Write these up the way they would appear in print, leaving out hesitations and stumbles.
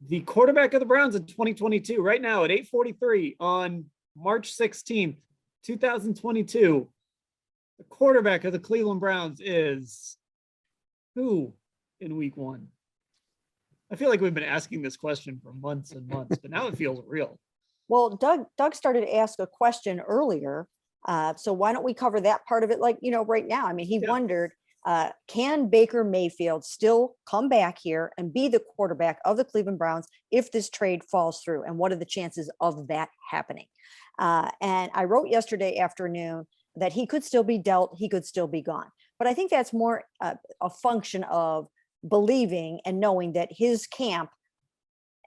the quarterback of the Browns in 2022, right now at 8:43 on March 16th, 2022, the quarterback of the Cleveland Browns is who in week 1? I feel like we've been asking this question for months and months, but now it feels real. Well, Doug started to ask a question earlier. So why don't we cover that part of it? Like, right now, I mean, he wondered, can Baker-Mayfield still come back here and be the quarterback of the Cleveland Browns if this trade falls through? And what are the chances of that happening? And I wrote yesterday afternoon that he could still be dealt, he could still be gone. But I think that's more a function of believing and knowing that his camp,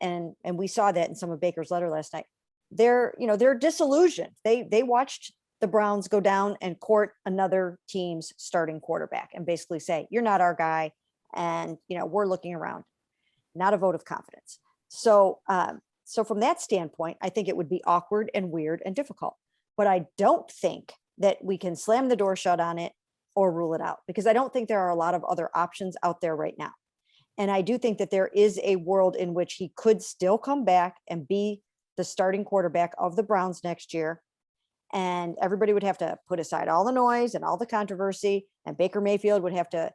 and we saw that in some of Baker's letter last night, they're disillusioned. They watched the Browns go down and court another team's starting quarterback and basically say, you're not our guy. And, we're looking around, not a vote of confidence. So from that standpoint, I think it would be awkward and weird and difficult, but I don't think that we can slam the door shut on it or rule it out, because I don't think there are a lot of other options out there right now. And I do think that there is a world in which he could still come back and be the starting quarterback of the Browns next year. And everybody would have to put aside all the noise and all the controversy. And Baker-Mayfield would have to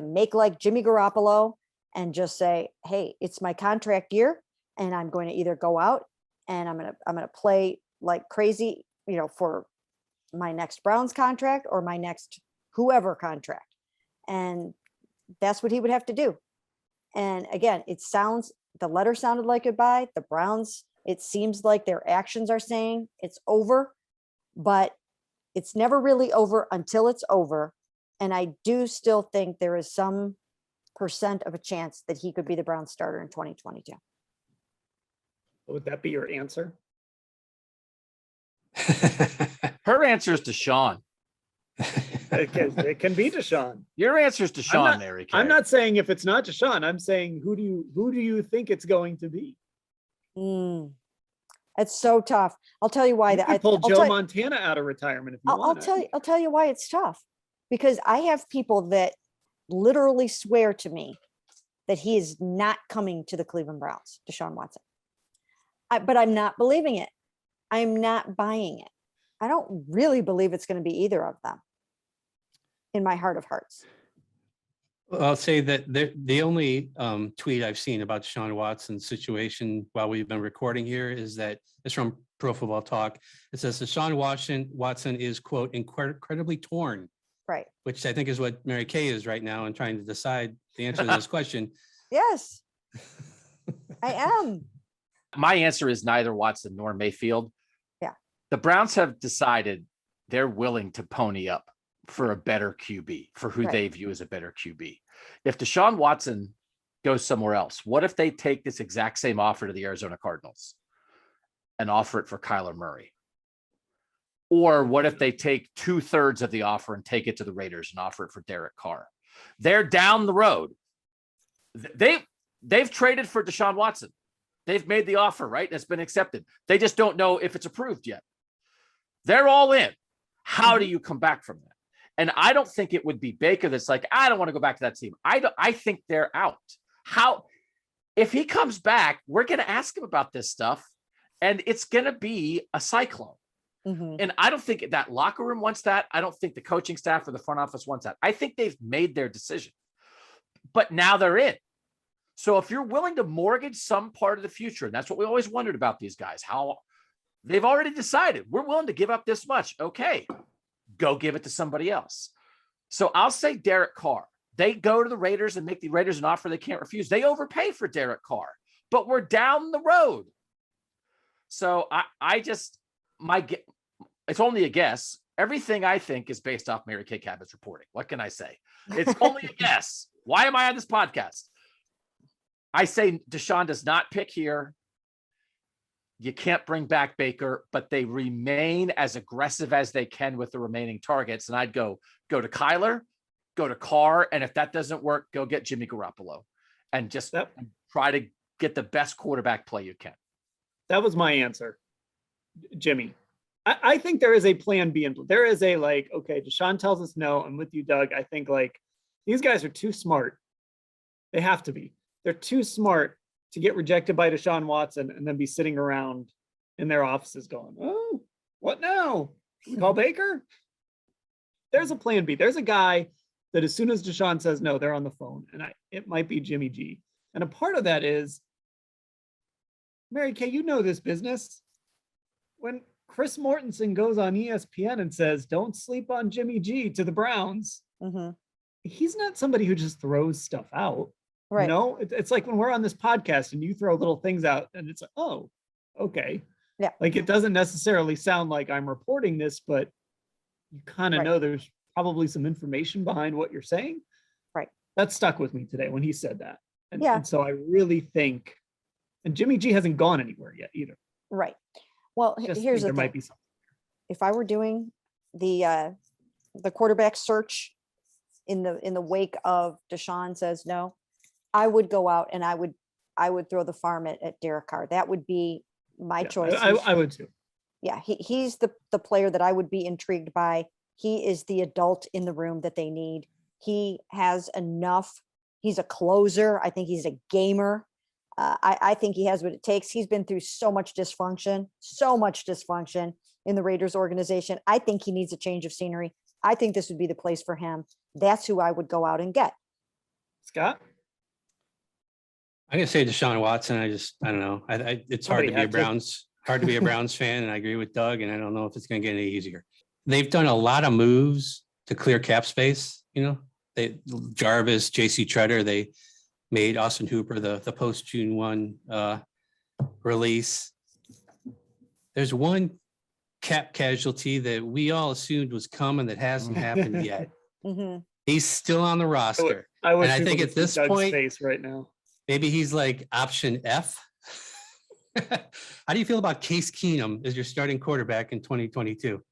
make like Jimmy Garoppolo and just say, hey, it's my contract year, and I'm going to either go out and I'm going to play like crazy, for my next Browns contract or my next whoever contract. And that's what he would have to do. And again, the letter sounded like goodbye. The Browns, it seems like their actions are saying it's over, but it's never really over until it's over. And I do still think there is some percent of a chance that he could be the Browns starter in 2022. Would that be your answer? Her answer is Deshaun. It can be Deshaun. Your answer is Deshaun, Mary Kay. I'm not saying if it's not Deshaun. I'm saying who do you think it's going to be? It's so tough. I'll tell you why. I pulled Joe Montana out of retirement if you want. I'll tell you why it's tough. Because I have people that literally swear to me that he is not coming to the Cleveland Browns, Deshaun Watson. But I'm not believing it. I'm not buying it. I don't really believe it's going to be either of them in my heart of hearts. I'll say that the only tweet I've seen about Deshaun Watson's situation while we've been recording here is that it's from Pro Football Talk. It says Deshaun Watson is, quote, incredibly torn. Right. Which I think is what Mary Kay is right now and trying to decide the answer to this question. Yes, I am. My answer is neither Watson nor Mayfield. Yeah. The Browns have decided they're willing to pony up for a better QB, for who they view as a better QB. If Deshaun Watson goes somewhere else, what if they take this exact same offer to the Arizona Cardinals and offer it for Kyler Murray? Or what if they take 2/3 of the offer and take it to the Raiders and offer it for Derek Carr? They're down the road. They've traded for Deshaun Watson. They've made the offer, right? And it's been accepted. They just don't know if it's approved yet. They're all in. How do you come back from that? And I don't think it would be Baker that's like, I don't want to go back to that team. I think they're out. If he comes back, we're going to ask him about this stuff, and it's going to be a cyclone. Mm-hmm. And I don't think that locker room wants that. I don't think the coaching staff or the front office wants that. I think they've made their decision, but now they're in. So if you're willing to mortgage some part of the future, and that's what we always wondered about these guys, how they've already decided we're willing to give up this much. Okay, go give it to somebody else. So I'll say Derek Carr. They go to the Raiders and make the Raiders an offer they can't refuse. They overpay for Derek Carr, but we're down the road. So it's only a guess. Everything I think is based off Mary Kay Cabot's reporting. What can I say? It's only a guess. Why am I on this podcast? I say Deshaun does not pick here. You can't bring back Baker, but they remain as aggressive as they can with the remaining targets. And I'd go to Kyler, go to Carr, and if that doesn't work, go get Jimmy Garoppolo and just try to get the best quarterback play you can. That was my answer, Jimmy. I think there is a plan B. There is a okay, Deshaun tells us no. I'm with you, Doug. I think these guys are too smart. They have to be. They're too smart to get rejected by Deshaun Watson and then be sitting around in their offices going, oh, what now? Should we call Baker? There's a plan B. There's a guy that as soon as Deshaun says no, they're on the phone. And it might be Jimmy G. And a part of that is, Mary Kay, you know this business. When Chris Mortensen goes on ESPN and says, don't sleep on Jimmy G to the Browns, he's not somebody who just throws stuff out. Right. You know, it's like when we're on this podcast and you throw little things out and it's like, oh, okay. Yeah. Like it doesn't necessarily sound like I'm reporting this, but you kind of Right. know there's probably some information behind what you're saying. Right. That stuck with me today when he said that. And, Yeah. and so I really think, and Jimmy G hasn't gone anywhere yet either. Right. Well, Just here's think the there thing. might be something. If I were doing the quarterback search in the wake of Deshaun says no, I would go out and I would throw the farm at Derek Carr. That would be my Yeah, choice. I would too. Yeah, he's the player that I would be intrigued by. He is the adult in the room that they need. He has enough. He's a closer. I think he's a gamer. I think he has what it takes. He's been through so much dysfunction in the Raiders organization. I think he needs a change of scenery. I think this would be the place for him. That's who I would go out and get. Scott? I'm gonna say Deshaun Watson. I don't know. It's hard Somebody to be a had to. Browns fan, and I agree with Doug, and I don't know if it's gonna get any easier. They've done a lot of moves to clear cap space. Jarvis, JC Treader, they made Austin Hooper the post June 1 release. There's one cap casualty that we all assumed was coming that hasn't happened yet. Mhm. He's still on the roster. I wish And I people think could at see this Doug's point- face right now. Maybe he's like option F. How do you feel about Case Keenum as your starting quarterback in 2022?